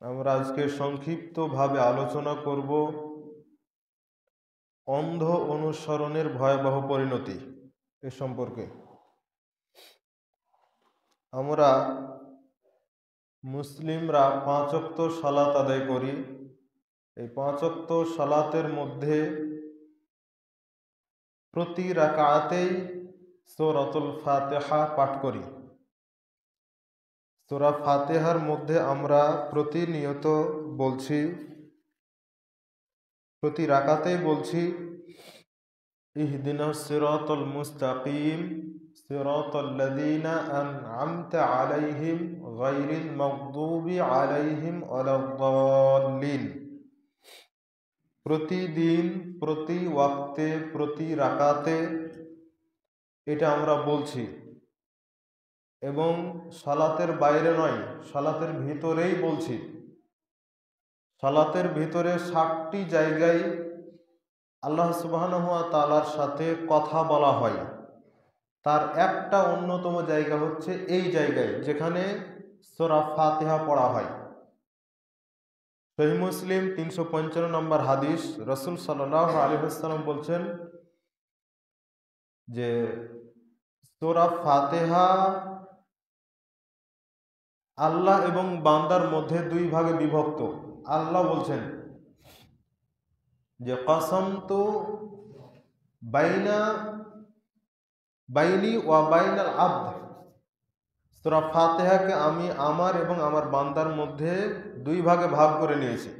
আমরা আজকে সংক্ষিপ্তভাবে আলোচনা করব অন্ধ অনুসরণের ভয়াবহ পরিণতি এ সম্পর্কে। আমরা মুসলিমরা 5 ওয়াক্ত সালাত আদায় করি। এই 5 ওয়াক্ত সালাতের মধ্যে প্রতি রাকাতেই সূরাতুল ফাতিহা পাঠ করি। সূরা ফাতিহার মধ্যে আমরা প্রতিনিয়ত বলছি, প্রতি রাকাতেই বলছি, ইহদিনাস সিরাতাল মুস্তাকিম সিরাতাল্লাযীনা আন'আমতা আলাইহিম গায়রিল মাগদুবি আলাইহিম ওয়ালাদ-দাল্লিন। প্রতিদিন, প্রতি ওয়াক্তে, প্রতি রাকাতে এটা আমরা বলছি, এবং সালাতের বাইরে নয়, সালাতের ভিতরেই বলছি। সালাতের ভিতরে 60টি জায়গায় আল্লাহ সুবহানাহু ওয়া তাআলার সাথে কথা বলা হয়। তার একটা অন্যতম জায়গা হচ্ছে এই জায়গায় যেখানে সূরা ফাতিহা পড়া হয়। সহিহ মুসলিম 355 নম্বর হাদিস, রাসূল সাল্লাল্লাহু আলাইহি ওয়াসাল্লাম বলছেন যে সূরা ফাতিহা আল্লাহ এবং বান্দার মধ্যে 2 ভাগে বিভক্ত। আল্লাহ বলছেন যে কাসামতু বাইনি ওয়া বাইনাল আবদ, সূরা ফাতিহাকে আমি আমার এবং আমার বান্দার মধ্যে 2 ভাগে ভাগ করে নিয়েছি।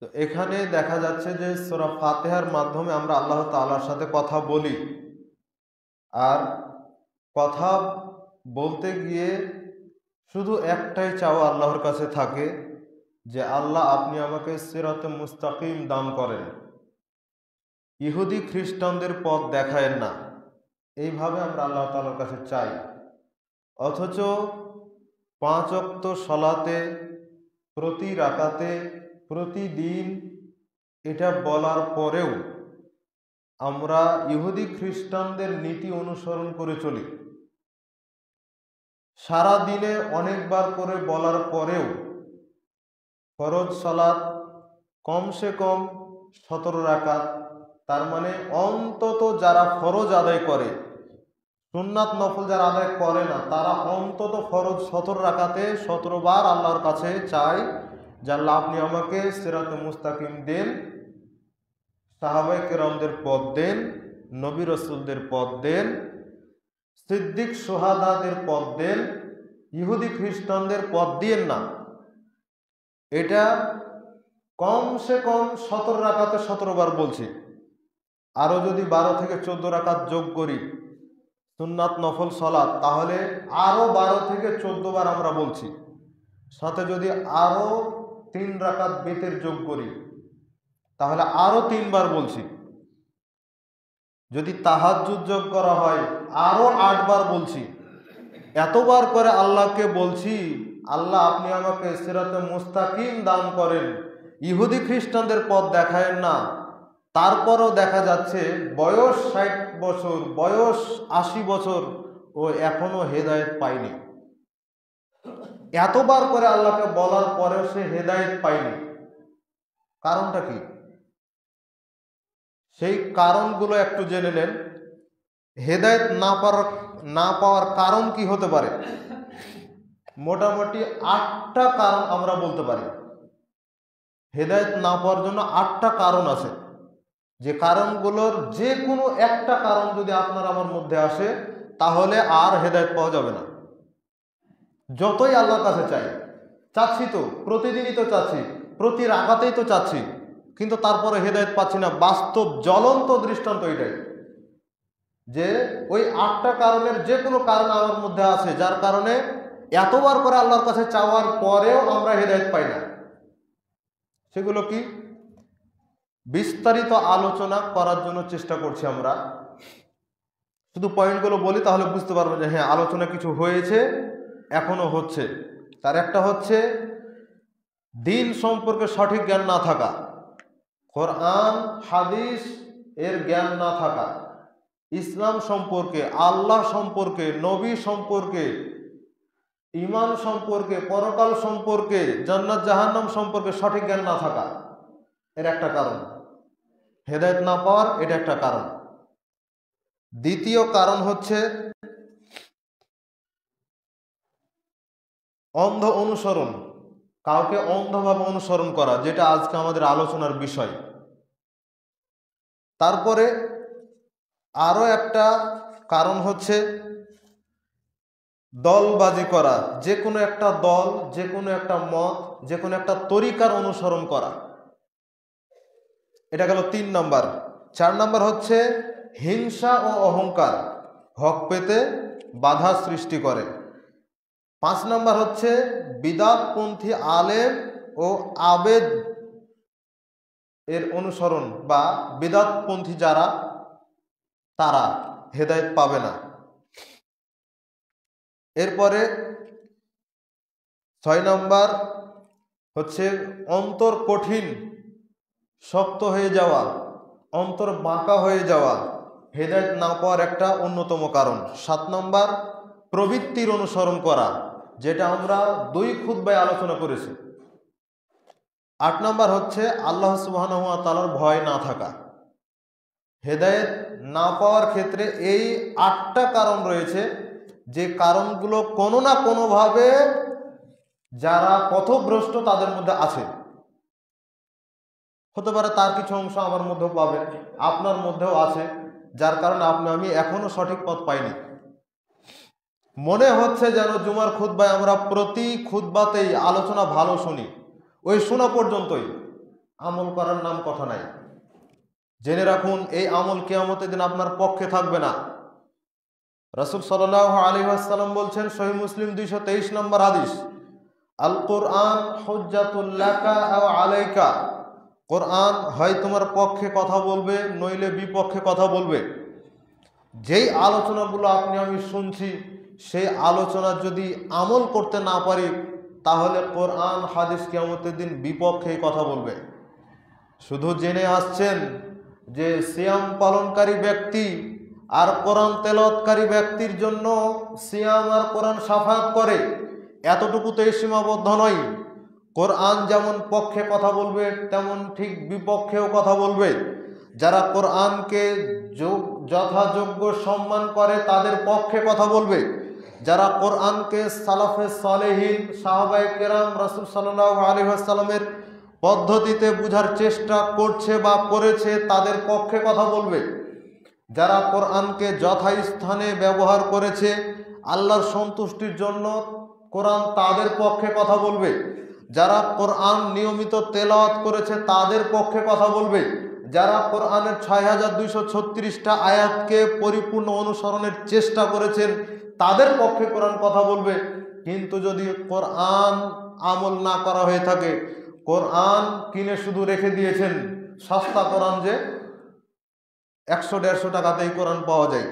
তো এখানে দেখা যাচ্ছে যে সূরা ফাতিহার মাধ্যমে আমরা আল্লাহ তাআলার সাথে কথা বলি, আর কথা বলতে গিয়ে শুধু একটাই চাওয়া আল্লাহর কাছে থাকে যে আল্লাহ আপনি আমাকে সিরাতে মুস্তাকিম দান করেন, ইহুদি খ্রিস্টানদের পথ দেখায়েন না। এইভাবে আমরা আল্লাহ তাআলার কাছে চাই। অথচ 5 ওয়াক্ত সালাতে, প্রতি রাকাতে, প্রতিদিন এটা বলার পরেও আমরা ইহুদি খ্রিস্টানদের নীতি অনুসরণ করে চলি। সারা দিনে অনেকবার করে বলার পরেও ফরজ সালাত কমসে কম 17 রাকাত, তার মানে অন্তত যারা ফরজ আদায় করে, সুন্নাত নফল যারা আদায় করে না, তারা অন্তত ফরজ 17 রাকাতে 17 বার আল্লাহর কাছে চায় যে আল্লাহ আপনি আমাকে সিরাতে মুস্তাকিম দেন, সাহাবায়ে কেরামদের পথ দেন, নবী রাসূলদের পথ দেন, সিদ্দিক শুহাদাদের পথ দেন, ইহুদি খ্রিস্টানদের পথ দিয়েন না। এটা কমসে কম 17 রাকাতে 17 বার বলছি। আরও যদি 12 থেকে 14 রাকাত যোগ করি সুন্নাত নফল সালাত, তাহলে আরও 12 থেকে 14 বার আমরা বলছি। সাথে যদি আরও 3 রাকাত বিতের যোগ করি তাহলে আরও 3 বার বলছি। যদি তাহাজ্জুদ যোগ করা হয় আরও 8 বার বলছি। এতবার করে আল্লাহকে বলছি আল্লাহ আপনি আমাকে সিরাতে মুস্তাকিম দান করেন, ইহুদি খ্রিস্টানদের পথ দেখায়েন না। তারপরও দেখা যাচ্ছে বয়স 60 বছর, বয়স 80 বছর, ও এখনো হেদায়েত পায়নি। এতবার করে আল্লাহকে বলার পরেও সে হেদায়েত পায়নি। কারণটা কি? সেই কারণগুলো একটু জেনে নেন। হেদায়েত না পাওয়ার কারণ কি হতে পারে? মোটামুটি 8টা কারণ আমরা বলতে পারি। হেদায়েত না পাওয়ার জন্য 8টা কারণ আছে, যে কারণগুলোর যে কোনো একটা কারণ যদি আপনার আমার মধ্যে আসে তাহলে আর হেদায়েত পাওয়া যাবে না। যতই আল্লাহর কাছে চাচ্ছি তো প্রতিদিনই তো চাচ্ছি, প্রতি রাকাতেই তো চাচ্ছি, কিন্তু তারপরে হেদায়েত পাচ্ছি না। বাস্তব জ্বলন্ত দৃষ্টান্ত এটাই, যে ওই 8টা কারণের যে কোনো কারণ আমার মধ্যে আছে যার কারণে এতবার করে আল্লাহর কাছে চাওয়ার পরেও আমরা হেদায়েত পাই না। সেগুলো কি? বিস্তারিত আলোচনা করার জন্য চেষ্টা করছি আমরা। শুধু পয়েন্টগুলো বলি তাহলে বুঝতে পারবেন যে হ্যাঁ আলোচনা কিছু হয়েছে, এখনো হচ্ছে। তার একটা হচ্ছে দিন সম্পর্কে সঠিক জ্ঞান না থাকা, কোরআন হাদিস এর জ্ঞান না থাকা, ইসলাম সম্পর্কে, আল্লাহ সম্পর্কে, নবী সম্পর্কে ঈমান সম্পর্কে, পরকাল সম্পর্কে, জান্নাত জাহান্নাম সম্পর্কে সঠিক জ্ঞান না থাকা এর একটা কারণ, হেদায়েত না পাওয়ার এটা একটা কারণ। দ্বিতীয় কারণ হচ্ছে অন্ধ অনুসরণ, কাউকে অন্ধভাবে অনুসরণ করা, যেটা আজকে আমাদের আলোচনার বিষয়। তারপরে আরো একটা কারণ হচ্ছে দলবাজি করা, যে কোনো একটা দল, যে কোনো একটা মত, যে কোনো একটা তরিকার অনুসরণ করা। এটা গেল 3 নাম্বার। 4 নাম্বার হচ্ছে হিংসা ও অহংকার, হক পেতে বাধা সৃষ্টি করে। 5 নাম্বার হচ্ছে বিদআতপন্থী আলেম ও আবেদ এর অনুসরণ, বা বিদআতপন্থী যারা, তারা হেদায়েত পাবে না। এরপরে 6 নাম্বার হচ্ছে অন্তর কঠিন, শক্ত হয়ে যাওয়া, অন্তর বাঁকা হয়ে যাওয়া, হেদায়েত না পাওয়ার একটা অন্যতম কারণ। 7 নাম্বার প্রবৃত্তির অনুসরণ করা, যেটা আমরা 2 খুতবায় আলোচনা করেছি। 8 নাম্বার হচ্ছে আল্লাহ সুবহানাহু ওয়া তাআলার ভয় না থাকা। হেদায়েত না পাওয়ার ক্ষেত্রে এই 8টা কারণ রয়েছে, যে কারণগুলো কোনো না কোনোভাবে যারা পথভ্রষ্ট তাদের মধ্যে আছে। হতে পারে তার কিছু অংশ আমার মধ্যেও পাবেন, আপনার মধ্যেও আছে, যার কারণে আমি এখনো সঠিক পথ পাইনি। মনে হচ্ছে যেন জুমার খুতবায় আমরা প্রতি খুতবাতেই আলোচনা ভালো শুনি, ওই শোনা পর্যন্তই, আমল করার নাম কথা নাই। জেনে রাখুন, এই আমল কিয়ামতের দিন আপনার পক্ষে থাকবে না। রাসূল সাল্লাল্লাহু আলাইহি ওয়াসাল্লাম বলছেন, সহিহ মুসলিম 223 নম্বর হাদিস, আল কোরআন হুজ্জাতুল লাকা আও আলাইকা, কোরআন হয় তোমার পক্ষে কথা বলবে, নইলে বিপক্ষে কথা বলবে। যেই আলোচনাগুলো আমি শুনছি, সেই আলোচনা যদি আমল করতে না পারি, তাহলে কোরআন হাদিস কিয়ামতের দিন বিপক্ষেই কথা বলবে। শুধু জেনে আসছেন যে সিয়াম পালনকারী ব্যক্তি আর কোরআন তেলাওয়াতকারী ব্যক্তির জন্য সিয়াম আর কোরআন শাফাআত করে, এতটুকুতেই সীমাবদ্ধ নয়। কোরআন যেমন পক্ষে কথা বলবে, তেমন ঠিক বিপক্ষেও কথা বলবে। যারা কোরআনকে যথাযোগ্য সম্মান করে তাদের পক্ষে কথা বলবে। যারা কোরআনকে সালাফে সালেহিন, সাহাবায়ে কেরাম, রাসূল সাল্লাল্লাহু আলাইহি ওয়াসাল্লামের পদ্ধতিতে বুঝার চেষ্টা করছে বা করেছে, তাদের পক্ষে কথা বলবে। যারা কোরআনকে যথাস্থানে ব্যবহার করেছে আল্লাহর সন্তুষ্টির জন্য, কোরআন তাদের পক্ষে কথা বলবে। যারা কোরআন নিয়মিত তেলাওয়াত করেছে তাদের পক্ষে কথা বলবে। যারা কোরআনের ৬,২৩৬টা আয়াতকে পরিপূর্ণ অনুসরণের চেষ্টা করেছেন তাদের পক্ষে কোরআন কথা বলবে। কিন্তু যদি কোরআন আমল না করা হয়ে থাকে, কোরআন কিনে শুধু রেখে দিয়েছেন, সস্তা কোরআন, যে ১০০-১৫০ টাকাতেই কোরআন পাওয়া যায়,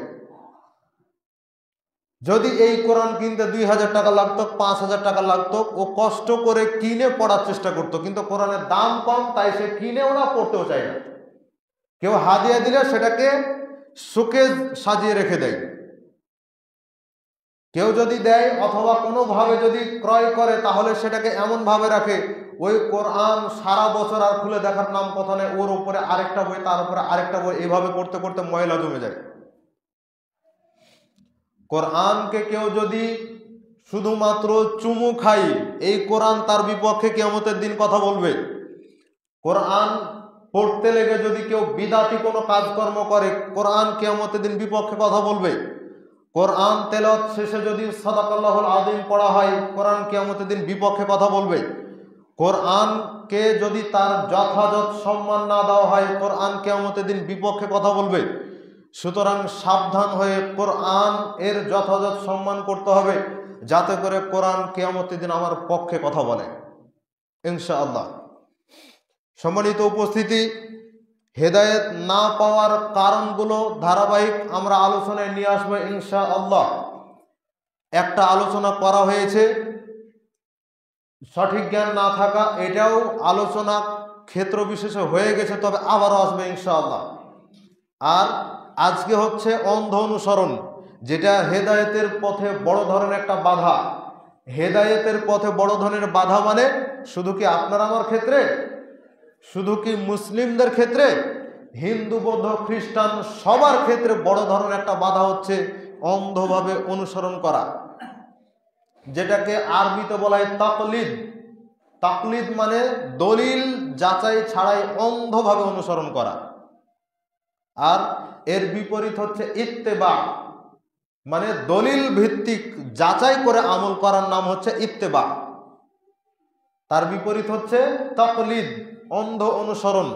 যদি এই কোরআন কিনতে ২,০০০ টাকা লাগতো, ৫,০০০ টাকা লাগতো, ও কষ্ট করে কিনে পড়ার চেষ্টা করতো, কিন্তু কোরআনের দাম কম, তাই সে কিনেও না, পড়তেও চায় না। কেউ হাদিয়া দিলে সেটাকে শোকেজ সাজিয়ে রেখে দেয়। কেউ যদি দেয় অথবা কোনোভাবে যদি ক্রয় করে, তাহলে সেটাকে এমনভাবে রাখে, ওই কোরআন সারা বছর আর খুলে দেখার নাম কথা নেই, ওর উপরে আরেকটা বই, তার উপরে আরেকটা বই, এইভাবে করতে করতে ময়লা জমে যায়। কোরআনকে কেউ যদি শুধুমাত্র চুমু খাই, এই কোরআন তার বিপক্ষে কিয়ামতের দিন কথা বলবে। কোরআন পড়তে লেগে যদি কেউ বিদাতি কোনো কাজকর্ম করে, কোরআন কিয়ামতের দিন বিপক্ষে কথা বলবে। কোরআন তেলাওয়াত শেষে যদি সাদাকাল্লাহুল আযীম পড়া হয়, কোরআন কিয়ামতের দিন বিপক্ষে কথা বলবে। কোরআনকে যদি তার যথাযথ সম্মান না দেওয়া হয়, কোরআন কিয়ামতের দিন বিপক্ষে কথা বলবে। সুতরাং সাবধান হয়ে কোরআন এর যথাযথ সম্মান করতে হবে, যাতে করে কোরআন কিয়ামতের দিন আমার পক্ষে কথা বলে, ইনশাআল্লাহ। সম্মানিত উপস্থিতি, হেদায়েত না পাওয়ার কারণগুলো ধারাবাহিক আমরা আলোচনায় নিয়ে আসবো ইনশাআল্লাহ। একটা আলোচনা করা হয়েছে সঠিক জ্ঞান না থাকা, এটাও আলোচনা ক্ষেত্র বিশেষে হয়ে গেছে, তবে আবারও আসবে ইনশাআল্লাহ। আর আজকে হচ্ছে অন্ধ অনুসরণ, যেটা হেদায়েতের পথে বড় ধরনের একটা বাধা। হেদায়েতের পথে বড় ধরনের বাধা মানে শুধু কি আপনার আমার ক্ষেত্রে, শুধু কি মুসলিমদের ক্ষেত্রে? হিন্দু, বৌদ্ধ, খ্রিস্টান সবার ক্ষেত্রে বড় ধরনের একটা বাধা হচ্ছে অন্ধভাবে অনুসরণ করা, যেটাকে আরবিতে বলা হয় তাকলিদ। তাকলিদ মানে দলিল যাচাই ছাড়াই অন্ধভাবে অনুসরণ করা। আর এর বিপরীত হচ্ছে ইত্তেবা, মানে দলিল ভিত্তিক যাচাই করে আমল করার নাম হচ্ছে ইত্তেবা। তার বিপরীত হচ্ছে তাকলিদ, অন্ধ অনুসরণ।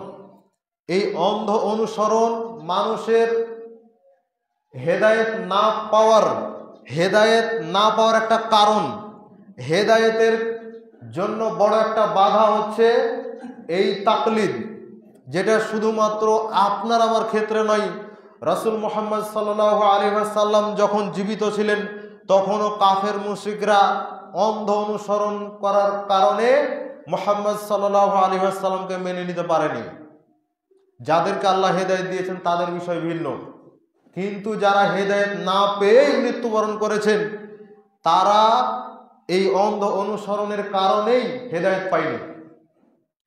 এই অন্ধ অনুসরণ মানুষের হেদায়েত না পাওয়ার একটা কারণ। হেদায়েতের জন্য বড় একটা বাধা হচ্ছে এই তাকলিদ, যেটা শুধুমাত্র আপনার আমার ক্ষেত্রে নয়। রাসূল মুহাম্মদ সাল্লাল্লাহু আলাইহি ওয়াসাল্লাম যখন জীবিত ছিলেন তখনও কাফের মুশরিকরা অন্ধ অনুসরণ করার কারণে মুহাম্মদ সাল্লাল্লাহু আলাইহি ওয়াসাল্লামকে মেনে নিতে পারেনি। যাদেরকে আল্লাহ হেদায়েত দিয়েছেন তাদের বিষয় ভিন্ন, কিন্তু যারা হেদায়েত না পেয়ে মৃত্যুবরণ করেছেন তারা এই অন্ধ অনুসরণের কারণেই হেদায়েত পায়নি,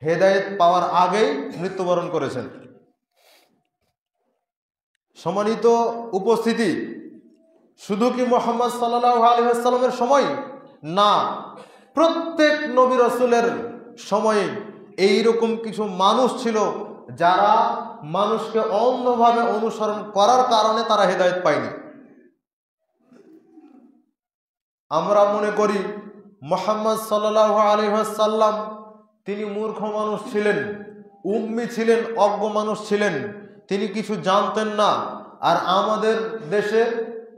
হেদায়েত পাওয়ার আগেই মৃত্যুবরণ করেছেন। সম্মানিত উপস্থিতি, শুধু কি মুহাম্মদ সাল্লাল্লাহু আলাইহি ওয়াসাল্লামের সময় না, প্রত্যেক নবী রাসূলের সময়ে এইরকম কিছু মানুষ ছিল যারা মানুষকে অন্ধভাবে অনুসরণ করার কারণে তারা হেদায়েত পায়নি। আমরা মনে করি মুহাম্মদ সাল্লাল্লাহু আলাইহি ওয়াসাল্লাম তিনি মূর্খ মানুষ ছিলেন, উম্মি ছিলেন, অজ্ঞ মানুষ ছিলেন, তিনি কিছু জানতেন না। আর আমাদের দেশে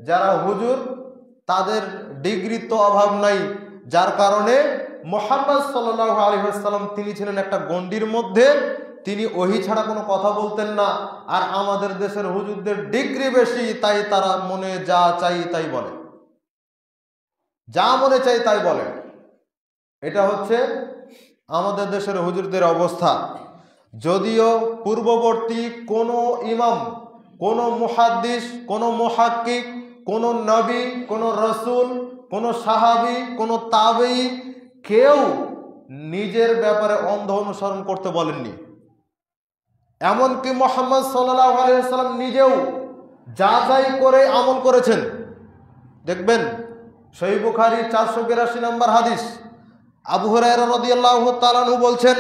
যারা হুজুর তাদের ডিগ্রির তো অভাব নাই, যার কারণে মুহাম্মদ সাল্লাল্লাহু আলাইহি ওয়াসাল্লাম তিনি ছিলেন একটা গণ্ডির মধ্যে, তিনি ওহী ছাড়া কোনো কথা বলতেন না। আর আমাদের দেশের হুজুরদের ডিগ্রি বেশি, তাই তারা মনে যা চাই তাই বলে, যা মনে চাই তাই বলে। এটা হচ্ছে আমাদের দেশের হুজুরদের অবস্থা। যদিও পূর্ববর্তী কোনো ইমাম, কোনো মুহাদ্দিস, কোনো মুহাক্কিক, কোনো নবী, কোনো রসুল, কোনো সাহাবী, কোনো তাবেঈ কেউ নিজের ব্যাপারে অন্ধ অনুসরণ করতে বলেননি। এমনকি মুহাম্মদ সাল্লাল্লাহু আলাইহি ওয়াসাল্লাম নিজেও যাচাই করে আমল করেছেন। দেখবেন সহিহ বুখারী 482 নম্বর হাদিস, আবু হুরায়রা রাদিয়াল্লাহু তাআলা আনহু বলছেন,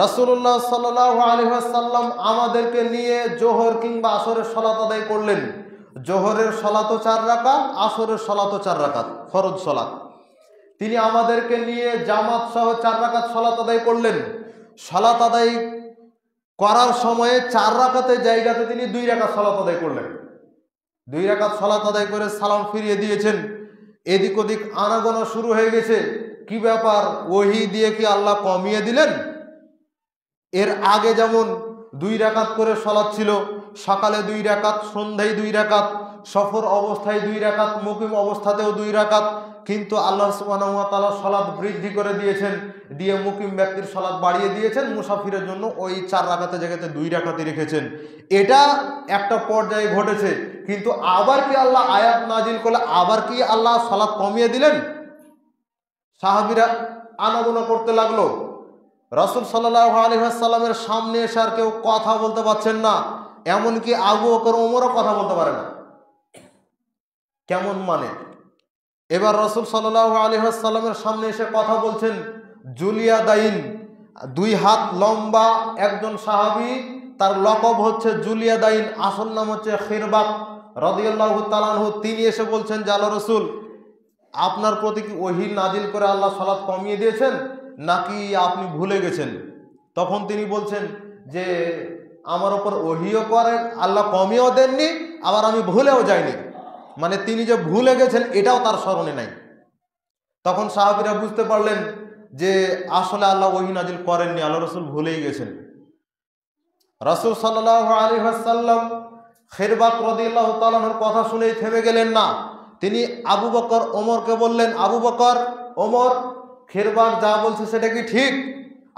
রাসূলুল্লাহ সাল্লাল্লাহু আলাইহি ওয়াসাল্লাম আমাদেরকে নিয়ে জোহর কিংবা আসরের সালাত আদায় করলেন। জোহরের সালাতও 4 রাকাত, আসরের সালাতও 4 রাকাত, ফরজ সালাত। তিনি আমাদেরকে নিয়ে জামাত সহ 4 রাকাত সালাত আদায় করলেন। সালাত আদায় করার সময়ে 4 রাকাতের জায়গাতে তিনি 2 রাকাত সালাত আদায় করলেন। 2 রাকাত সালাত আদায় করে সালাম ফিরিয়ে দিয়েছেন। এদিক ওদিক আনাগোনা শুরু হয়ে গেছে, কি ব্যাপার, ওহী দিয়ে কি আল্লাহ কমিয়ে দিলেন? এর আগে যেমন 2 রাকাত করে সালাত ছিল, সকালে 2 রাকাত, সন্ধ্যায় 2 রাকাত, সফর অবস্থায় 2 রাকাত, মুকিম অবস্থাতেও 2 রাকাত, কিন্তু আল্লাহ সুবহানাহু ওয়া তাআলা সালাত বৃদ্ধি করে দিয়েছেন, দিয়ে মুকিম ব্যক্তির সালাত বাড়িয়ে দিয়েছেন, মুসাফিরের জন্য ওই 4 রাকাতের জায়গাতে 2 রাকাতই রেখেছেন। এটা একটা পর্যায়ে ঘটেছে, কিন্তু আবার কি আল্লাহ আয়াত নাজিল করলে আবার কি আল্লাহ সালাত কমিয়ে দিলেন? সাহাবীরা আনাগোনা করতে লাগলো। রাসূল সাল্লাল্লাহু আলাইহি ওয়াসাল্লামের সামনে এসে আর কেউ কথা বলতে পারছেন না, এমনকি আবু বকর ওমরও কথা বলতে পারে না। কেমন মানে? এবার রাসূল সাল্লাল্লাহু আলাইহি ওয়াসাল্লামের সামনে এসে কথা বলছেন জুলিয়া দাইন, 2 হাত লম্বা একজন সাহাবী, তার লকব হচ্ছে জুলিয়া দাইন, আসল নাম হচ্ছে খিরবাক রাদিয়াল্লাহু তাআলা আনহু। তিনি এসে বলছেন যে আল্লাহর রাসূল, আপনার প্রতি কি ওহী নাজিল করে আল্লাহ সালাত কমিয়ে দিয়েছেন নাকি আপনি ভুলে গেছেন? তখন তিনি বলছেন যে আমার ওপর ওহীও করে আল্লাহ কমিয়েও দেননি, আবার আমি ভুলেও যাইনি, মানে তিনি যে ভুলে গেছেন এটাও তার স্মরণে নাই। তখন সাহাবীরা বুঝতে পারলেন যে আসলে আল্লাহ ওহী নাজিল করেননি, আল্লাহ রাসূল ভুলেই গেছেন। রাসূল সাল্লাল্লাহু আলাইহি ওয়াসাল্লাম খিরবাক রাদিয়াল্লাহু তাআলা আনহুর কথা শুনেই থেমে গেলেন না। তিনি আবু বকর ওমরকে বললেন, আবু বকর, ওমর, খিরবাক যা বলছে সেটা কি ঠিক?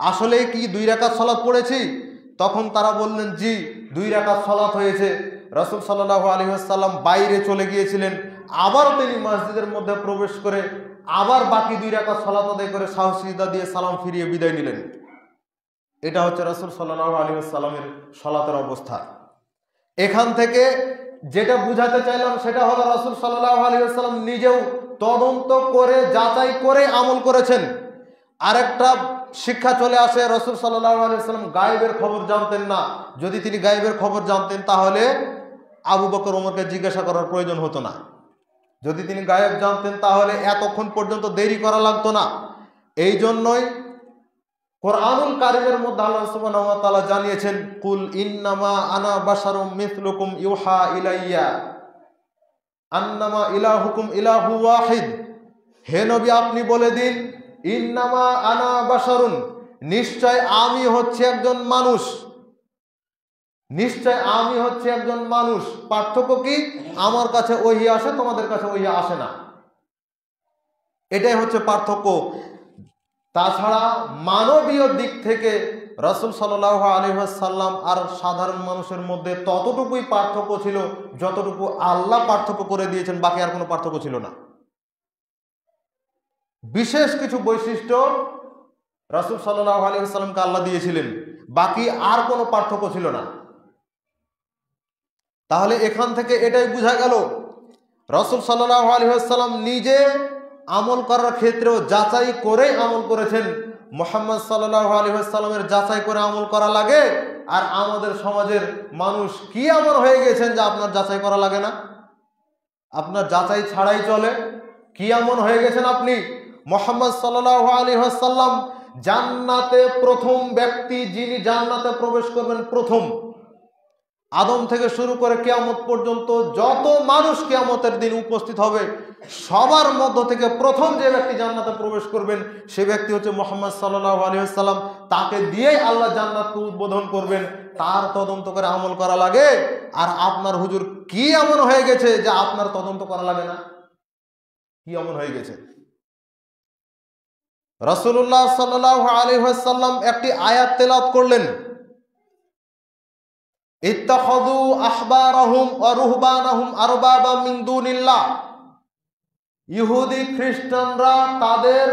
আসলেই কি 2 রাকাত সালাত পড়েছি? তখন তারা বললেন, জি 2 রাকাত সালাত হয়েছে। রাসূল সাল্লাল্লাহু আলাইহি ওয়াসাল্লাম বাইরে চলে গিয়েছিলেন, আবার তিনি মসজিদের মধ্যে প্রবেশ করে আবার বাকি 2 রাকাত সালাত আদায় করে সাহু সিজদা দিয়ে সালাম ফিরিয়ে বিদায় নিলেন। এটা হচ্ছে রাসূল সাল্লাল্লাহু আলাইহি ওয়াসাল্লামের সালাতের অবস্থা। এখান থেকে যেটা বুঝাতে চাইলাম সেটা হলো রাসূল সাল্লাল্লাহু আলাইহি ওয়াসাল্লাম নিজেও তদন্ত করে যাচাই করে আমল করেছেন। আরেকটা শিক্ষা চলে আসে, রাসূল সাল্লাল্লাহু আলাইহি ওয়াসাল্লাম গায়েবের খবর জানতেন না। যদি তিনি গায়েবের খবর জানতেন তাহলে আবু বকর ওমরকে জিজ্ঞাসা করার প্রয়োজন হতো না। যদি তিনি গায়েব জানতেন তাহলে এতক্ষণ পর্যন্ত দেরি করা লাগতো না। এই জন্যই কোরআনুল কারীমের মধ্যে আল্লাহ সুবহানাহু ওয়া তাআলা জানিয়েছেন, কুল ইন্নামা আনা বাশারুম মিসলুকুম ইউহা ইলাইয়া আন্নামা ইলাহুকুম ইলাহু ওয়াহিদ। হে নবী, আপনি বলে দিন, ইন্নামা আনা বাশারুন, নিশ্চয় আমি হচ্ছে একজন মানুষ, নিশ্চয় আমি হচ্ছে একজন মানুষ। পার্থক্য কি? আমার কাছে ওহী আসে, তোমাদের কাছে ওহী আসে না, এটাই হচ্ছে পার্থক্য। তাছাড়া মানবীয় দিক থেকে রাসূল সাল্লাল্লাহু আলাইহি ওয়াসাল্লাম আর সাধারণ মানুষের মধ্যে ততটুকুই পার্থক্য ছিল যতটুকু আল্লাহ পার্থক্য করে দিয়েছেন, বাকি আর কোনো পার্থক্য ছিল না। বিশেষ কিছু বৈশিষ্ট্য রাসূল সাল্লাল্লাহু আলাইহি ওয়াসাল্লামকে আল্লাহ দিয়েছিলেন, বাকি আর কোনো পার্থক্য ছিল না। তাহলে এখান থেকে এটাই বোঝা গেল রাসূল সাল্লাল্লাহু আলাইহি ওয়াসাল্লাম নিজে আমল করার ক্ষেত্রেও যাচাই করে আমল করেছেন। মুহাম্মদ সাল্লাল্লাহু আলাইহি ওয়াসাল্লামের যাচাই করে আমল করা লাগে, আর আমাদের সমাজের মানুষ কি এমন হয়ে গেছেন যে আপনার যাচাই করা লাগে না, আপনার যাচাই ছাড়াই চলে। কি এমন হয়ে গেছেন আপনি? মুহাম্মদ সাল্লাল্লাহু আলাইহি ওয়াসাল্লাম জান্নাতে প্রথম ব্যক্তি, যিনি জান্নাতে প্রবেশ করবেন প্রথম। আদম থেকে শুরু করে কিয়ামত পর্যন্ত যত মানুষ কিয়ামতের দিন উপস্থিত হবে, সবার মধ্য থেকে প্রথম যে ব্যক্তি জান্নাতে প্রবেশ করবেন সে ব্যক্তি হচ্ছে মুহাম্মদ সাল্লাল্লাহু আলাইহি ওয়াসাল্লাম। তাকে দিয়েই আল্লাহ জান্নাতকে উদ্বোধন করবেন। তার তদন্ত করে আমল করা লাগে। আর আপনার হুজুর কি এমন হয়ে গেছে যে আপনার তদন্ত করা লাগে না? কি এমন হয়ে গেছে? রাসূলুল্লাহ সাল্লাল্লাহু আলাইহি ওয়াসাল্লাম একটি আয়াত তেলাওয়াত করলেন, ইত্তাখাযু আহবারাহুম ওয়া রুহবানাহুম আরবাবা মিন দুনিল্লাহ। ইহুদি খ্রিস্টানরা তাদের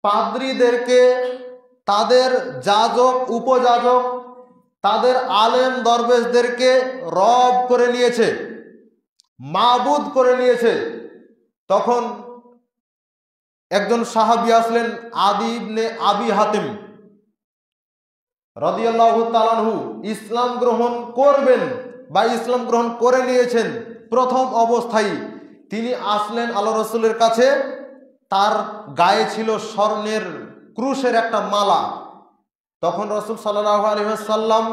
পাদ্রীদেরকে, তাদের যাজক উপযাজক, তাদের আলেম দরবেশদেরকে রব করে নিয়েছে, মাবুদ করে নিয়েছে। তখন একজন সাহাবী আসলেন, আদি ইবনে আবি হাতিম রাদিয়াল্লাহু তাআলা আনহু, ইসলাম গ্রহণ করবেন বা ইসলাম গ্রহণ করে নিয়েছেন প্রথম অবস্থায়। তিনি আসলেন আল্লাহ রাসূলের কাছে। তার গায়ে ছিল স্বর্ণের ক্রুশের একটা মালা। তখন রাসূল সাল্লাল্লাহু আলাইহি ওয়াসাল্লাম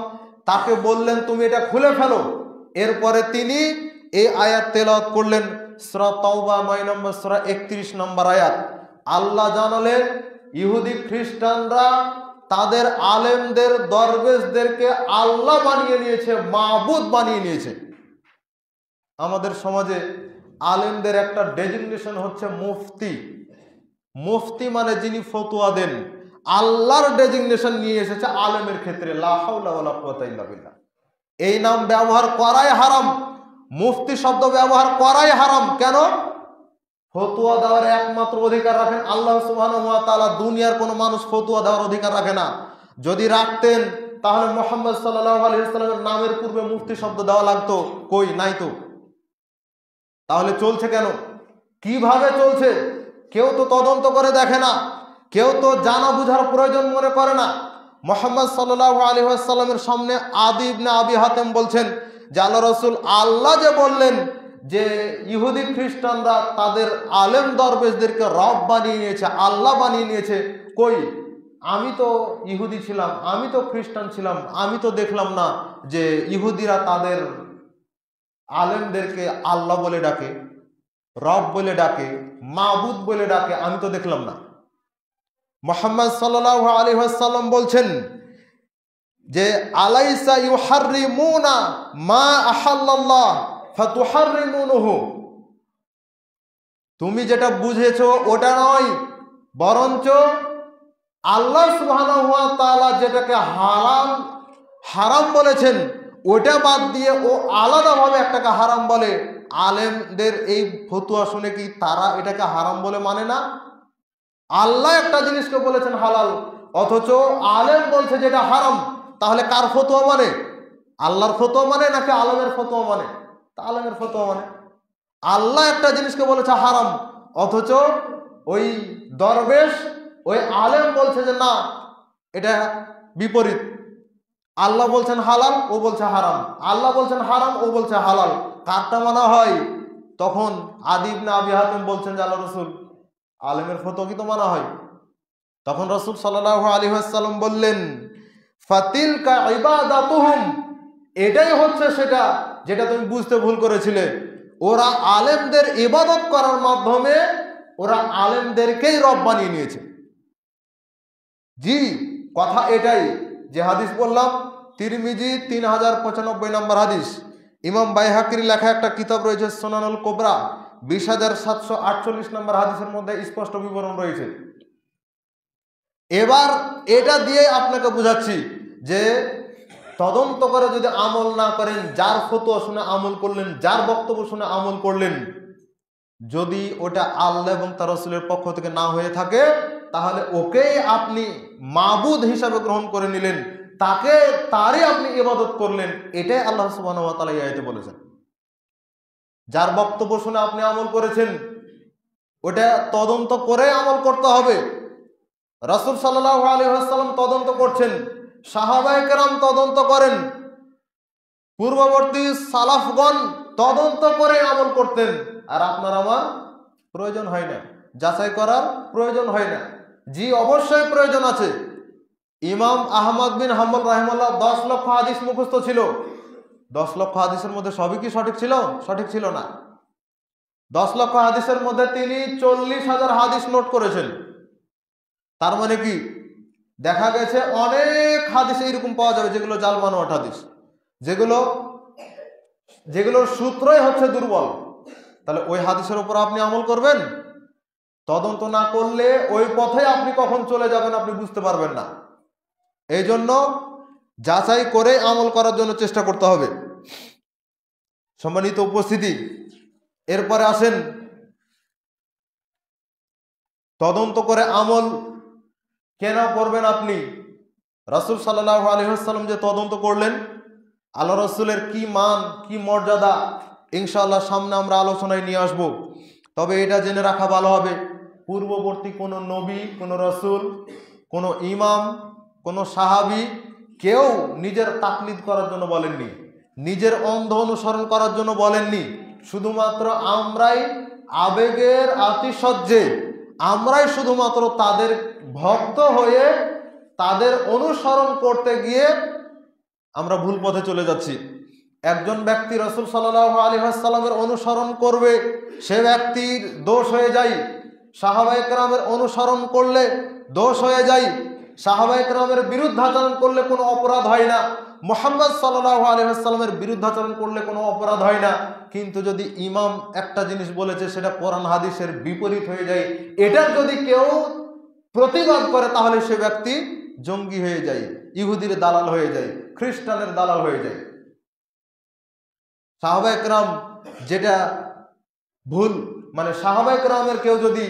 তাকে বললেন, তুমি এটা খুলে ফেলো। এরপরে তিনি এই আয়াত তেলাওয়াত করলেন, সূরা তাওবা 9 নম্বর সূরা 31 নম্বর আয়াত। আল্লাহ জানালেন ইহুদি খ্রিস্টানরা তাদের আলেমদের দরবেশদেরকে আল্লাহ বানিয়ে নিয়েছে, মাবুদ বানিয়ে নিয়েছে। আমাদের সমাজে আলেমদের একটা ডেজিগনেশন হচ্ছে মুফতি। মুফতি মানে যিনি ফতোয়া দেন। আল্লাহর ডেজিগনেশন নিয়ে এসেছে আলেমের ক্ষেত্রে, লা হাওলা ওয়ালা কুওয়াতা ইল্লা বিল্লাহ। এই নাম ব্যবহার করাই হারাম, মুফতি শব্দ ব্যবহার করাই হারাম। কেন? ফতোয়া দেওয়ার একমাত্র অধিকার রাখেন আল্লাহ সুবহানাহু ওয়া তাআলা। দুনিয়ার কোনো মানুষ ফতোয়া দেওয়ার অধিকার রাখে না। যদি রাখতেন তাহলে মুহাম্মদ সাল্লাল্লাহু আলাইহি ওয়াসাল্লামের নামের পূর্বে মুফতি শব্দ দেওয়া লাগতো, কই নাই তো। তাহলে চলছে কেন? কিভাবে চলছে? কেউ তো তদন্ত করে দেখে না, কেউ তো জানা বুঝার প্রয়োজন মনে করে না। মুহাম্মদ সাল্লাল্লাহু আলাইহি ওয়াসাল্লামের সামনে আদি ইবনে আবি হাতিম বলছেন যে আল্লাহ রাসূল, আল্লাহ যে বললেন যে ইহুদি খ্রিস্টানরা তাদের আলেম দরবেশদেরকে রব বানিয়ে নিয়েছে, আল্লাহ বানিয়ে নিয়েছে, কই আমি তো ইহুদি ছিলাম, আমি তো খ্রিস্টান ছিলাম, আমি তো দেখলাম না যে ইহুদিরা তাদের আলেমদেরকে আল্লাহ বলে ডাকে, রব বলে ডাকে, মাবুদ বলে ডাকে, আমি তো দেখলাম না। মুহাম্মদ সাল্লাল্লাহু আলাইহি ওয়াসাল্লাম বলছেন যে আলাইসা ইউহাররিমুনা মা আহাল্লাল্লাহ ফাতুহাররিমুনহু। তুমি যেটা বুঝেছো ওটা নয়, বরঞ্চ আল্লাহ সুবহানাহু ওয়া তাআলা যেটাকে হারাম বলেছেন ওটা বাদ দিয়ে ও আলাদাভাবে একটাকে হারাম বলে, আলেমদের এই ফতুয়া শুনে কি তারা এটাকে হারাম বলে মানে না? আল্লাহ একটা জিনিসকে বলেছেন হালাল, অথচ আলেম বলছে যেটা হারাম। তাহলে কার ফতোয়া মানে? আল্লাহর ফতোয়া মানে নাকি আলেমের ফতোয়া মানে? তা আলেমের ফতোয়া মানে। আল্লাহ একটা জিনিসকে বলেছে হারাম, অথচ ওই দরবেশ ওই আলেম বলছে যে না, এটা বিপরীত। আল্লাহ বলছেন হালাল, ও বলছে হারাম। আল্লাহ বলছেন হারাম, ও বলছে হালাল। কারটা মানা হয়? তখন আদি ইবনে আবি হাতেম বলছেন যে আল্লাহ রসুল, আলেমের ফতোয়া কি তো মানা হয়? তখন রাসূল সাল্লাল্লাহু আলাইহি ওয়াসাল্লাম বললেন, ফাতিলকা ইবাদাতুহুম, এটাই হচ্ছে সেটা যেটা তুমি বুঝতে ভুল করেছিলে। ওরা আলেমদের ইবাদত করার মাধ্যমে ওরা আলেমদেরকেই রব বানিয়ে নিয়েছে। জি, কথা এটাই। যে হাদিস বললাম, তিরমিজি 3095 নম্বর হাদিস। ইমাম বাইহাকির লেখা একটা কিতাব রয়েছে সুনানুল কুবরা, 20748 নম্বর হাদিসের মধ্যে স্পষ্ট বিবরণ রয়েছে। এবার এটা দিয়ে আপনাকে বুঝাচ্ছি যে তদন্ত করে যদি আমল না করেন, যার ফতোয়া শুনে আমল করলেন, যার বক্তব্য শুনে আমল করলেন, যদি ওটা আল্লাহ এবং তার রাসূলের পক্ষ থেকে না হয়ে থাকে, তাহলে ওকেই আপনি মাবুদ হিসাবে গ্রহণ করে নিলেন, তারই আপনি ইবাদত করলেন। এটাই আল্লাহ সুবহানাহু ওয়া তাআলা এই আয়াতে বলেছেন। যার বক্তব্য শুনে আপনি আমল করেছেন, ওটা তদন্ত করে আমল করতে হবে। রাসূল সাল্লাল্লাহু আলাইহি ওয়াসাল্লাম তদন্ত করছেন, সাহাবায়ে কেরাম তদন্ত করেন, পূর্ববর্তী সালাফগণ তদন্ত করে আমল করতেন। আর আপনার আমার প্রয়োজন হয় না, যাচাই করার প্রয়োজন হয় না। জি, অবশ্যই প্রয়োজন আছে। ইমাম আহমদ বিন হাম্বল রাহিমাহুল্লাহ 10 লক্ষ হাদিস মুখস্থ ছিল। 10 লক্ষ হাদিসের মধ্যে সবই কি সঠিক ছিল? সঠিক ছিল না। 10 লক্ষ হাদিসের মধ্যে তিনি 40,000 হাদিস নোট করেছেন। তার মানে কি, দেখা গেছে অনেক হাদিস এইরকম পাওয়া যাবে যেগুলো জাল বানোয়াট হাদিস, যেগুলোর সূত্রই হচ্ছে দুর্বল। তাহলে ওই হাদিসের উপর আপনি আমল করবেন? তদন্ত না করলে ওই পথে আপনি কখন চলে যাবেন আপনি বুঝতে পারবেন না। এই জন্য যাচাই করে আমল করার জন্য চেষ্টা করতে হবে। সম্মানিত উপস্থিতি, এরপরে আসেন তদন্ত করে আমল কেন করবেন আপনি? রাসূল সাল্লাল্লাহু আলাইহি ওয়াসাল্লাম যে তদন্ত করলেন, আল্লাহ রাসূলের কি মান, কি মর্যাদা, ইনশাআল্লাহ সামনে আমরা আলোচনায় নিয়ে আসব। তবে এটা জেনে রাখা ভালো হবে, পূর্ববর্তী কোনো নবী, কোনো রাসূল, কোনো ইমাম, কোনো সাহাবী কেউ নিজের তাকলিদ করার জন্য বলেননি, নিজের অন্ধ অনুসরণ করার জন্য বলেননি। শুধুমাত্র আমরাই আবেগের আতিশয্যে আমরাই শুধুমাত্র তাদের ভক্ত হয়ে তাদের অনুসরণ করতে গিয়ে আমরা ভুল পথে চলে যাচ্ছি। একজন ব্যক্তি রাসূল সাল্লাল্লাহু আলাইহি ওয়াসাল্লামের অনুসরণ করবে, সে ব্যক্তির দোষ হয়ে যায়। সাহাবায়ে কেরামের অনুসরণ করলে দোষ হয়ে যায়। সাহাবায়ে কেরামের বিরুদ্ধাচরণ করলে কোনো অপরাধ হয় না। মুহাম্মদ সাল্লাল্লাহু আলাইহি ওয়াসাল্লামের বিরুদ্ধাচরণ করলে কোনো অপরাধ হয় না। কিন্তু যদি ইমাম একটা জিনিস বলেছে সেটা কোরআন হাদিসের বিপরীত হয়ে যায়, এটার যদি কেউ প্রতিবাদ করে, তাহলে সে ব্যক্তি জঙ্গি হয়ে যায়, ইহুদির দালাল হয়ে যায়, খ্রিস্টানের দালাল হয়ে যায়। সাহাবায়ে কেরাম যেটা ভুল, মানে সাহাবায়ে কেরামের কেউ যদি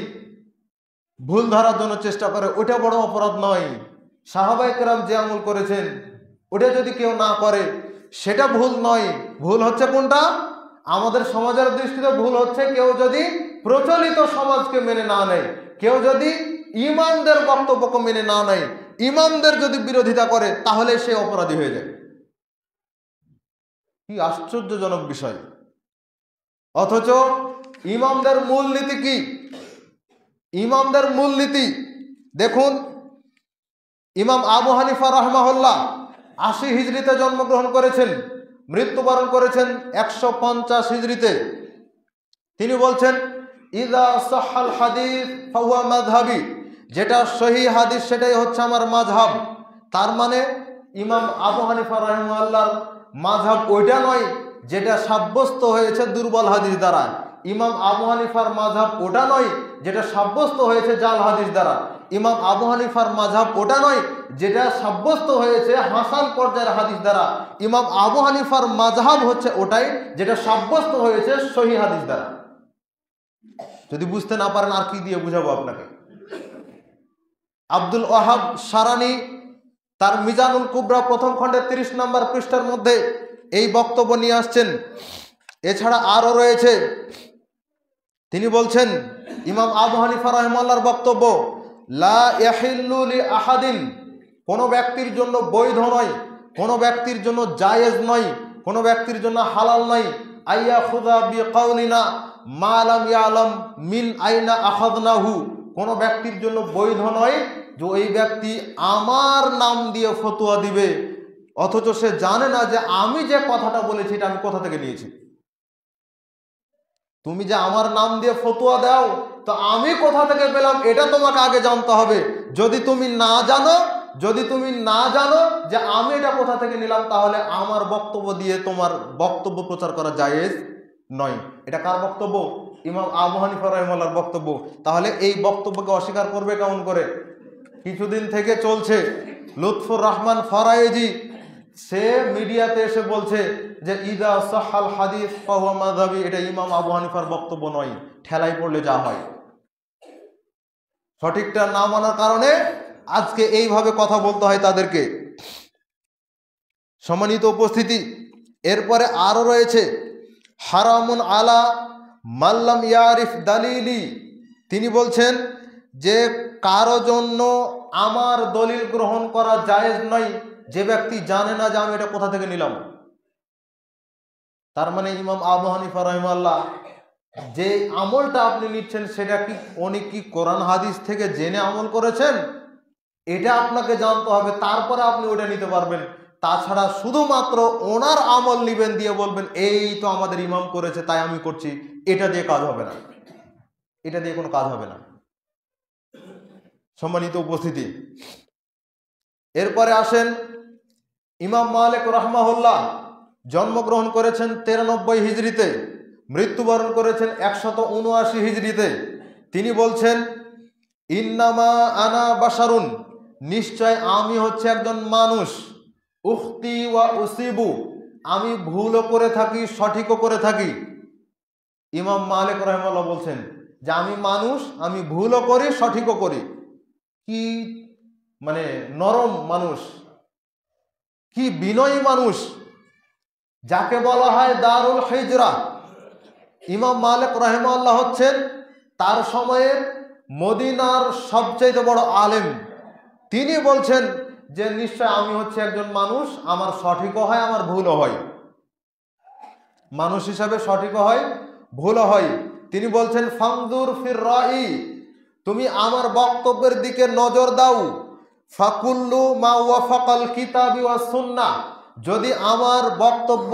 ভুল ধরার জন্য চেষ্টা করে, ওটা বড় অপরাধ নয়। সাহাবায়ে কেরাম যে আমল করেছেন ওটা যদি কেউ না করে সেটা ভুল নয়। ভুল হচ্ছে কোনটা? আমাদের সমাজের দৃষ্টিতে ভুল হচ্ছে কেউ যদি প্রচলিত সমাজকে মেনে না নেয়, কেউ যদি ইমামদের বক্তব্যকে মেনে না নেয়, ইমামদের যদি বিরোধিতা করে, তাহলে সে অপরাধী হয়ে যায়। কি আশ্চর্যজনক বিষয়! অথচ ইমামদের মূলনীতি কি? ইমামদের মূলনীতি দেখুন, ইমাম আবু হানিফা রাহমাহুল্লাহ 80 হিজরিতে জন্মগ্রহণ করেছেন, মৃত্যুবরণ করেছেন 150 হিজরিতে। তিনি বলছেন, ইযা সাহহাল হাদিস ফাহুয়া মাযহাবি, যেটা সহিহ হাদিস সেটাই হচ্ছে আমার মাযহাব। তার মানে ইমাম আবু হানিফা রাহমাহুল্লাহর মাযহাব ওইটা নয় যেটা সাব্যস্ত হয়েছে দুর্বল হাদিস দ্বারা। ইমাম আবু হানিফার মাযহাব ওটা নয় যেটা সাব্যস্ত হয়েছে জাল হাদিস দ্বারা। ইমাম আবু হানিফার মাযহাব ওটা নয় যেটা সাব্যস্ত হয়েছে হাসান পর্যায়ের হাদিস দ্বারা। ইমাম আবু হানিফার মাযহাব হচ্ছে ওটাই যেটা সাব্যস্ত হয়েছে সহিহ হাদিস দ্বারা। যদি বুঝতে না পারেন আর কি দিয়ে বুঝাবো আপনাকে। আব্দুল ওয়াহাব সারানি তার মিজানুল কুবরা প্রথম খণ্ডের 30 নম্বর পৃষ্ঠার মধ্যে এই বক্তব্য নিয়ে আসছেন। এছাড়া আরও রয়েছে, তিনি বলছেন ইমাম আবু হানিফা রাহিমাহুল্লাহর বক্তব্য, লা ইয়াহিল্লু লি আহাদিন, কোনো ব্যক্তির জন্য বৈধ নয়, কোনো ব্যক্তির জন্য জায়েজ নয়, কোনো ব্যক্তির জন্য হালাল নয়, আইয়া খুদা বিকাউলিনা মা লাম ইয়ালাম মিন আইনা আখাযনাহু, কোনো ব্যক্তির জন্য বৈধ নয় যে ওই ব্যক্তি আমার নাম দিয়ে ফতোয়া দিবে অথচ সে জানে না যে আমি যে কথাটা বলেছি এটা আমি কোথা থেকে নিয়েছি। তুমি যে আমার নাম দিয়ে ফতোয়া দাও তো আমি কোথা থেকে পেলাম এটা তোমাকে আগে জানতে হবে। যদি তুমি না জানো যে আমি এটা কোথা থেকে নিলাম তাহলে আমার বক্তব্য দিয়ে তোমার বক্তব্য প্রচার করা জায়েজ নয়। এটা কার বক্তব্য? ইমাম আবু হানিফা রাহিমাহুল্লাহর বক্তব্য। তাহলে এই বক্তব্যকে অস্বীকার করবে কেমন করে? কিছুদিন থেকে চলছে লুৎফুর রহমান ফরায়েজি, সে মিডিয়াতে এসে বলছে যে ইদা সাহাল হাদিস ফাহুয়া মাযহাবি, এটা ইমাম আবু হানিফার বক্তব্য নয়, ঠেলাই পড়লে যা হয়। সঠিকটা না মানার কারণে আজকে এইভাবে কথা বলতে হয় তাদেরকে। সম্মানিত উপস্থিতি, এরপরে আরও রয়েছে হারামুন আলা মাল্লাম ইয়ারিফ দালিলি, তিনি বলছেন যে কারো জন্য আমার দলিল গ্রহণ করা জায়েজ নয় যে ব্যক্তি জানে না যে আমি এটা কোথা থেকে নিলাম। তার মানে ইমাম আবু হানিফা রাহিমাহুল্লাহ যে আমলটা আপনি নিচ্ছেন সেটা কি উনি কি কোরআন হাদিস থেকে জেনে আমল করেছেন এটা আপনাকে জানতে হবে, তারপরে আপনি ওটা নিতে পারবেন। তাছাড়া শুধুমাত্র ওনার আমল নিবেন দিয়ে বলবেন এই তো আমাদের ইমাম করেছে তাই আমি করছি, এটা দিয়ে কাজ হবে না, এটা দিয়ে কোনো কাজ হবে না। সম্মানিত উপস্থিতি, এরপরে আসেন ইমাম মালিক রাহমাহুল্লাহ, জন্মগ্রহণ করেছেন 93 হিজরিতে, মৃত্যুবরণ করেছেন 179 হিজরিতে। তিনি বলছেন ইন্নামা আনা বাশারুন, নিশ্চয় আমি হচ্ছে একজন মানুষ, উখতি ওয়া উসিবু, আমি ভুলও করে থাকি সঠিকও করে থাকি। ইমাম মালিক রাহিমাহুল্লাহ বলছেন যে আমি মানুষ, আমি ভুলও করি সঠিকও করি। কি মানে নরম মানুষ, কি বিনয়ী মানুষ, যাকে বলা হয় দারুল হিজরা। ইমাম মালিক রাহিমাহুল্লাহ হচ্ছেন তার সময়ের মদিনার সবচেয়ে বড় আলেম। তিনি বলছেন যে নিশ্চয় আমি হচ্ছে একজন মানুষ, আমার সঠিকও হয় আমার ভুলও হয়, মানুষ হিসাবে সঠিকও হয় ভুলও হয়। তিনি বলছেন ফানজুর ফির রাই, তুমি আমার বক্তব্যের দিকে নজর দাও, ফাকুল্লু মা ওয়াফাকাল কিতাবি ওয়াস সুন্নাহ, যদি আমার বক্তব্য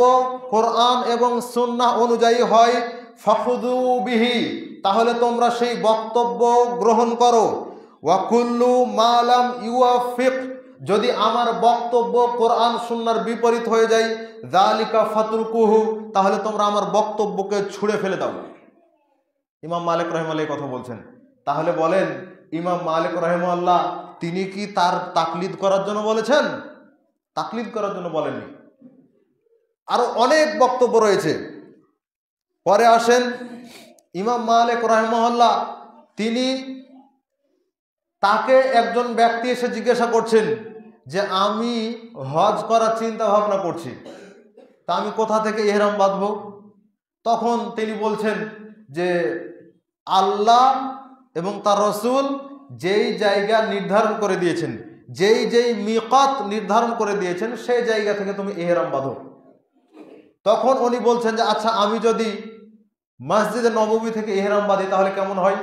কোরআন এবং সুন্নাহ অনুযায়ী হয়, ফাখুযু বিহি, তাহলে তোমরা সেই বক্তব্য গ্রহণ করো। ওয়া কুল্লু মা লাম ইউয়াফিক, যদি আমার বক্তব্য কোরআন সুন্নাহর বিপরীত হয়ে যায়, যালিকা ফাতরুকুহু, তাহলে তোমরা আমার বক্তব্যকে ছুঁড়ে ফেলে দাও। ইমাম মালিক রাহিমাহুল্লাহ কথা বলছেন। তাহলে বলেন ইমাম মালিক রাহিমাহুল্লাহ তিনি কি তার তাকলিদ করার জন্য বলেছেন? তাকলিদ করার জন্য বলেননি। আরো অনেক বক্তব্য রয়েছে। পরে আসেন ইমাম মালিক রাহিমাহুল্লাহ, তিনি তাকে একজন ব্যক্তি এসে জিজ্ঞাসা করছেন যে আমি হজ করার চিন্তা ভাবনা করছি, তা আমি কোথা থেকে ইহরাম বাঁধবো? তখন তিনি বলছেন যে আল্লাহ এবং তার রসুল যেই জায়গা নির্ধারণ করে দিয়েছেন, যেই মিকাত নির্ধারণ করে দিয়েছেন সেই জায়গা থেকে তুমি ইহরাম বাঁধো। তখন উনি বলছেন যে আচ্ছা আমি যদি মসজিদে নববী থেকে ইহরাম বাঁধি তাহলে কেমন হয়?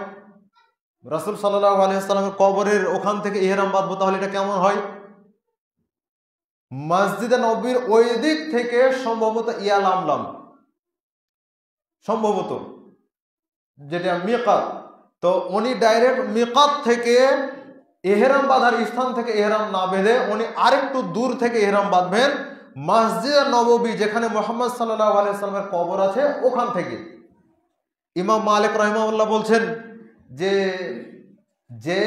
রাসূল সাল্লাল্লাহু আলাইহি ওয়াসাল্লামের কবরের ওখান থেকে ইহরাম বাঁধবো তাহলে এটা কেমন হয়? মসজিদে নববীর ওই দিক থেকে সম্ভবত ইয়ালামলাম, সম্ভবত যেটা মিকাত, তো উনি ডাইরেক্ট মিকাত থেকে ইহরাম বাঁধার স্থান থেকে ইহরাম না বেঁধে উনি আরেকটু দূর থেকে ইহরাম বাঁধবেন, মসজিদে নববী যেখানে মুহাম্মদ সাল্লাল্লাহু আলাইহি ওয়াসাল্লামের কবর আছে ওখান থেকে। ইমাম মালিক রাহিমাহুল্লাহ বলছেন যে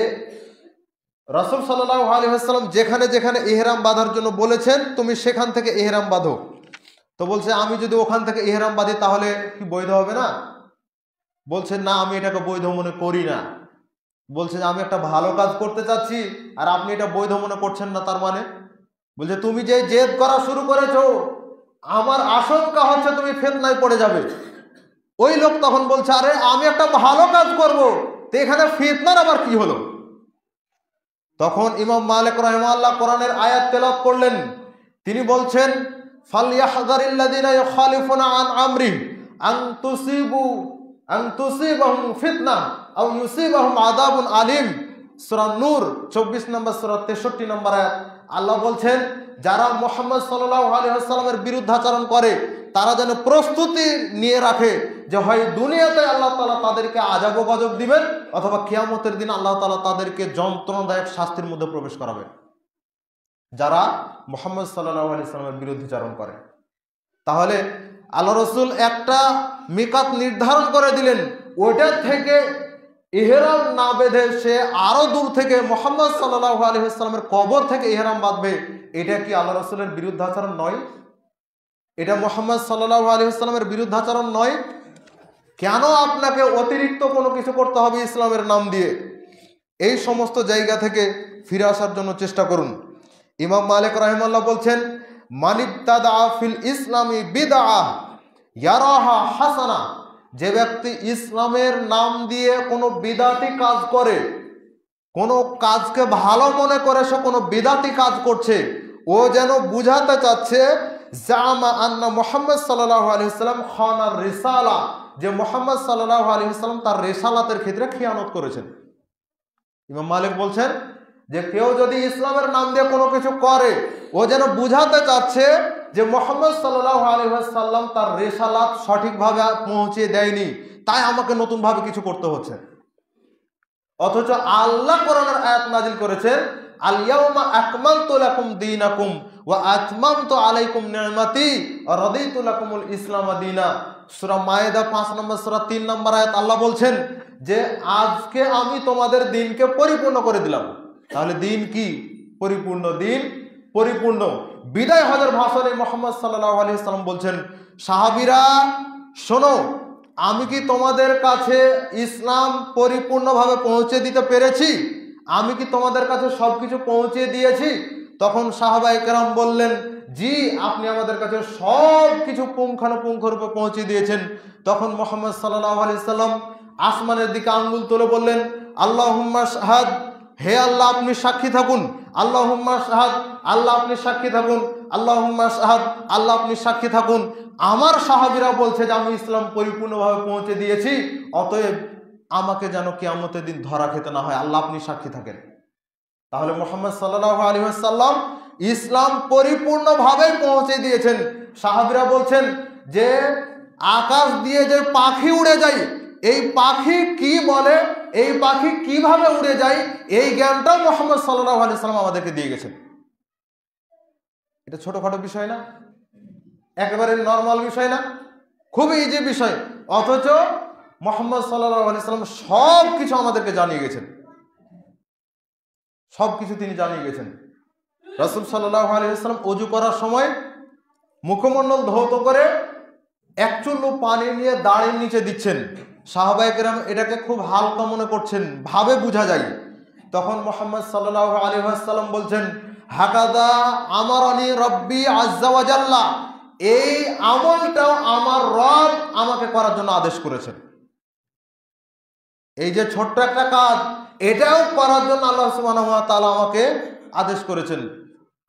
রাসূল সাল্লাল্লাহু আলাইহি ওয়াসাল্লাম যেখানে যেখানে ইহরাম বাঁধার জন্য বলেছেন তুমি সেখান থেকে ইহরাম বাঁধো। তো বলছে আমি যদি ওখান থেকে ইহরাম বাঁধি তাহলে কি বৈধ হবে না? বলছে না, আমি এটাকে বৈধ মনে করি না। বলছে যে আমি একটা ভালো কাজ করতে চাচ্ছি আর আপনি এটা বৈধ মনে করছেন না, তার মানে? বলছে তুমি যে জেদ করা শুরু করেছো, আমার আশঙ্কা হচ্ছে তুমি ফিতনায় পড়ে যাবে। ওই লোক তখন বলছে আরে আমি একটা ভালো কাজ করব, তো এখানে ফিতনার আবার কি হলো? তখন ইমাম মালিক রাহিমাহুল্লাহ কোরআনের আয়াত তেলাওয়াত করলেন। তিনি বলছেন ফালইয়াহযারিল্লাযিনা ইউখালিফুনা আন আমরি আন তুসিবাহুম ফিতনাহ আও ইউসিবাহুম আযাবুন আলীম। সূরা নূর 24 নম্বর সূরা 63 নম্বর আয়াত। আল্লাহ বলছেন যারা মুহাম্মদ সাল্লাল্লাহু আলাইহি ওয়াসাল্লামের বিরুদ্ধাচরণ করে তারা যেন প্রস্তুতি নিয়ে রাখে যে হয় দুনিয়াতে আল্লাহ তাআলা তাদেরকে আযাব ও গজব দিবেন, অথবা কিয়ামতের দিন আল্লাহ তাআলা তাদেরকে যন্ত্রণাদায়ক শাস্তির মধ্যে প্রবেশ করাবেন যারা মুহাম্মদ সাল্লাল্লাহু আলাইহি ওয়াসাল্লামের বিরুদ্ধাচরণ করে। তাহলে আল্লাহ রসুল একটা মিকাত নির্ধারণ করে দিলেন, ওইটা থেকে ইহরাম না বেঁধে সে আরো দূর থেকে মুহাম্মদ সাল্লাল্লাহু আলাইহি ওয়াসাল্লামের কবর থেকে ইহরাম বাঁধবে। এটা কি আল্লাহ রসুলের বিরুদ্ধাচরণ নয়? এটা মুহাম্মদ সাল্লাল্লাহু আলাইহি ওয়াসাল্লামের বিরুদ্ধাচরণ নয়? কেন আপনাকে অতিরিক্ত কোনো কিছু করতে হবে ইসলামের নাম দিয়ে? এই সমস্ত জায়গা থেকে ফিরে আসার জন্য চেষ্টা করুন। ইমাম মালিক রাহিমাহুল্লাহ বলছেন মানিবতাদা ফিল ইসলামি বিদআহ ইয়ারাহা হাসানা। যে ব্যক্তি ইসলামের নাম দিয়ে কোনো বিদাতি কাজ করে, কোনো কাজকে ভালো মনে করে সে কোনো বিদাতি কাজ করছে, ও যেন বুঝাতে চাচ্ছে জামা আন্না মুহাম্মদ সাল্লাল্লাহু আলাইহি ওয়াসাল্লাম খানার রিসালা, যে মুহাম্মদ সাল্লাল্লাহু আলাইহি ওয়াসাল্লাম তার রিসালাতের ক্ষেত্রে খিয়ানত করেছেন। ইমাম মালিক বলছেন যে কেউ যদি ইসলামের নাম দিয়ে কোনো কিছু করে, ও যেন বুঝাতে চাচ্ছে যে মুহাম্মদ সাল্লাল্লাহু আলাইহি ওয়াসাল্লাম তার রিসালাত সঠিকভাবে পৌঁছে দেয়নি, তাই আমাকে নতুনভাবে কিছু করতে হচ্ছে। অথচ আল্লাহ কোরআনের আয়াত নাজিল করেছেন আল ইয়াউমা আকমালতু লাকুম দীনাকুম ওয়া আতমামতু আলাইকুম নি'মাতি ওয়া রাদিতু লাকুমুল ইসলাম দীনা। সূরা মায়েদা 5 নম্বর সূরা 3 নম্বর আয়াত আল্লাহ বলছেন যে আজকে আমি তোমাদের দিনকে পরিপূর্ণ করে দিলাম। তাহলে দিন কি? পরিপূর্ণ। দিন পরিপূর্ণ। বিদায় হজের ভাষণে মুহাম্মদ সাল্লাল্লাহু আলাইহি ওয়াসাল্লাম বলছেন সাহাবীরা শোনো, আমি কি তোমাদের কাছে ইসলাম পরিপূর্ণভাবে পৌঁছে দিতে পেরেছি? আমি কি তোমাদের কাছে সবকিছু পৌঁছে দিয়েছি? তখন সাহাবায়ে কেরাম বললেন জি, আপনি আমাদের কাছে সব কিছু পুঙ্খানুপুঙ্খরূপে পৌঁছে দিয়েছেন। তখন মুহাম্মদ সাল্লাল্লাহু আলাইহি ওয়াসাল্লাম আসমানের দিকে আঙ্গুল তুলে বললেন আল্লাহুম্মা শাহাদ, হে আল্লাহ আপনি সাক্ষী থাকুন। আল্লাহুম্মা শাহাদ, আল্লাহ আপনি সাক্ষী থাকুন। আল্লাহুম্মা শাহাদ, আল্লাহ আপনি সাক্ষী থাকুন। আমার সাহাবীরা বলছে যে আমি ইসলাম পরিপূর্ণভাবে পৌঁছে দিয়েছি, অতএব আমাকে যেন কিয়ামতের দিন ধরা খেতে না হয়, আল্লাহ আপনি সাক্ষী থাকেন। তাহলে মুহাম্মদ সাল্লাল্লাহু আলাইহি ওয়াসাল্লাম ইসলাম পরিপূর্ণভাবে পৌঁছে দিয়েছেন। সাহাবীরা বলছেন যে আকাশ দিয়ে যে পাখি উড়ে যায়, এই পাখি কি বলে, এই পাখি কিভাবে উড়ে যায়, এই জ্ঞানটাও মুহাম্মদ সাল্লাল্লাহু আলাইহি ওয়াসাল্লাম আমাদেরকে দিয়ে গেছেন। এটা ছোটখাটো বিষয় না, একেবারে নর্মাল বিষয় না, খুবই ইজি বিষয়। অথচ মুহাম্মদ সাল্লাল্লাহু আলাইহি ওয়াসাল্লাম সব কিছু আমাদেরকে জানিয়ে গেছেন, সব কিছু তিনি জানিয়ে গেছেন। রাসূল সাল্লাল্লাহু আলাইহি ওয়াসাল্লাম ওযু করার সময় মুখমণ্ডল ধৌত করে এক চুল্লু পানি নিয়ে দাড়ির নিচে দিচ্ছেন। সাহাবায়ে কেরাম এটাকে খুব হালকা মনে করছেন, ভাবে বোঝা যায়। তখন মুহাম্মদ সাল্লাল্লাহু আলাইহি ওয়াসাল্লাম বলছেন হাকাদা আমারানি রব্বি আযজা ওয়া জাল্লা, এই আমলটাও আমার রব আমাকে করার জন্য আদেশ করেছেন। এই যে ছোট্ট একটা কাজ, এটাও করার জন্য আল্লাহ সুবহানাহু ওয়া তাআলা আমাকে আদেশ করেছেন।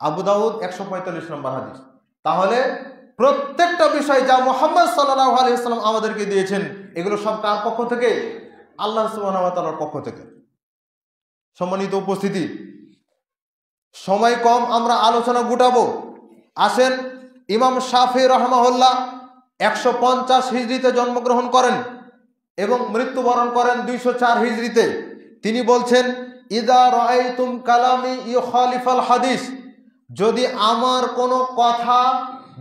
আবু দাউদ 145 নম্বর হাদিস। তাহলে প্রত্যেকটা বিষয় যা মুহাম্মদ সাল্লাল্লাহু আলাইহি ওয়াসাল্লাম আমাদেরকে দিয়েছেন, এগুলো সব কার পক্ষ থেকে? আল্লাহ সুবহানাহু ওয়া তাআলার পক্ষ থেকে। সম্মানিত উপস্থিতি, সময় কম, আমরা আলোচনা গুটাবো। আসেন, ইমাম শাফি রাহমাহুল্লাহ 150 হিজরিতে জন্মগ্রহণ করেন এবং মৃত্যুবরণ করেন 204 হিজরিতে। তিনি বলছেন ইদা রাআইতুম কালামি ইউখালিফাল হাদিস, যদি আমার কোনো কথা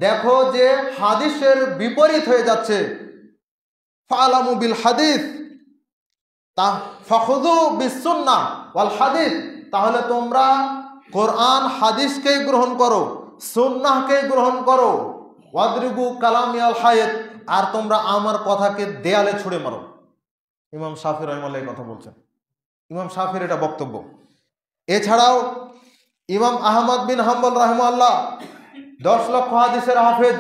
দেখো যে হাদিসের বিপরীত হয়ে যাচ্ছে, ফালামু বিল হাদিস তা ফাখুযু বিস সুন্নাহ ওয়াল হাদিস, তাহলে তোমরা কোরআন হাদিসকেই গ্রহণ করো, সুন্নাহকেই গ্রহণ করো। ওয়াদরিবু কালামি আল হায়াত, আর তোমরা আমার কথাকে দেয়ালে ছুঁড়ে মারো। ইমাম শাফি রাহিমাহুল্লাহ এই কথা বলছেন, ইমাম শাফির এটা বক্তব্য। এছাড়াও ইমাম আহমদ বিন হাম্বল রাহিমাহুল্লাহ 10 লক্ষ হাদিসের হাফেজ,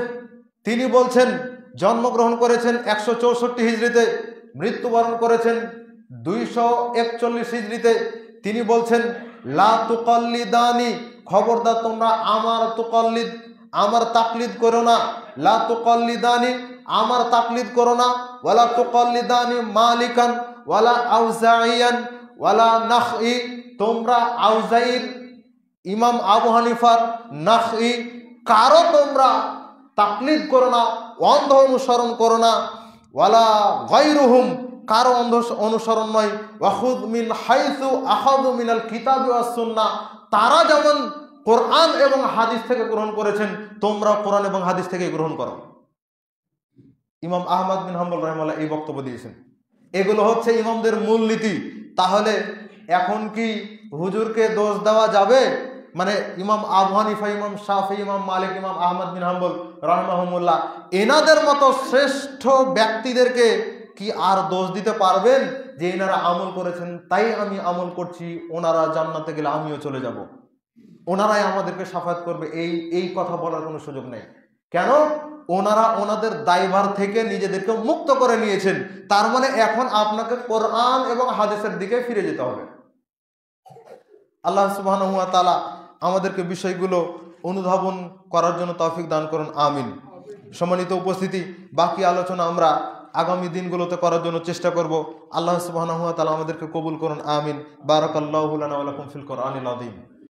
তিনি বলছেন, জন্মগ্রহণ করেছেন 164 হিজরিতে, মৃত্যুবরণ করেছেন 241 হিজরিতে। তিনি বলছেন, লা তুকাল্লিদানি, খবরদার তোমরা আমার তাকলিদ করো না। লা তুকাল্লিদানি, আমার তাকলিদ করো না। ওয়ালা তুকাল্লিদানি মালিকান ওয়ালা আউজাইয়ান ওয়ালা নাখই, তোমরা আউজাইর, ইমাম আবু হানিফার, নাখই কারো তোমরা তাকলিদ করো না, অন্ধ অনুসরণ করো না। ওয়ালা গায়রুহুম, কারো অন্ধ অনুসরণ নয়। ওয়াখুদ মিন হাইসু আখাযু মিনাল কিতাবি ওয়াস সুন্নাহ, তারা যেমন কোরআন এবং হাদিস থেকে গ্রহণ করেছেন, তোমরা কোরআন এবং হাদিস থেকে গ্রহণ করো। ইমাম আহমদ বিন হাম্বল রাহিমাহুল্লাহ এই বক্তব্য দিয়েছেন। এগুলো হচ্ছে ইমামদের মূলনীতি। তাহলে এখন কি হুজুরকে দোষ দেওয়া যাবে? মানে ইমাম আবু হানিফা, ইমাম শাফি, ইমাম মালিক, ইমাম আহমদ বিন হাম্বল রাহিমাহুমুল্লাহ, এনাদের মতো শ্রেষ্ঠ ব্যক্তিদেরকে কি আর দোষ দিতে পারবেন যে এনারা আমল করেছেন তাই আমি আমল করছি, ওনারা জান্নাতে গেলে আমিও চলে যাব, ওনারাই আমাদেরকে শাফায়াত করবে? এই কথা বলার কোনো সুযোগ নেই। কেন? ওনারা ওনাদের দায়ভার থেকে নিজেদেরকে মুক্ত করে নিয়েছেন। তার মানে এখন আপনাকে কোরআন এবং হাদিসের দিকে ফিরে যেতে হবে। আল্লাহ সুবহানাহু ওয়া তাআলা আমাদেরকে বিষয়গুলো অনুধাবন করার জন্য তৌফিক দান করুন, আমিন। সম্মানিত উপস্থিতি, বাকি আলোচনা আমরা আগামী দিনগুলোতে করার জন্য চেষ্টা করব। আল্লাহ সুবহানাহু ওয়া তাআলা আমাদেরকে কবুল করুন, আমিন। বারাকাল্লাহু লানা ওয়া লাকুম ফিল কোরআনিল আযীম।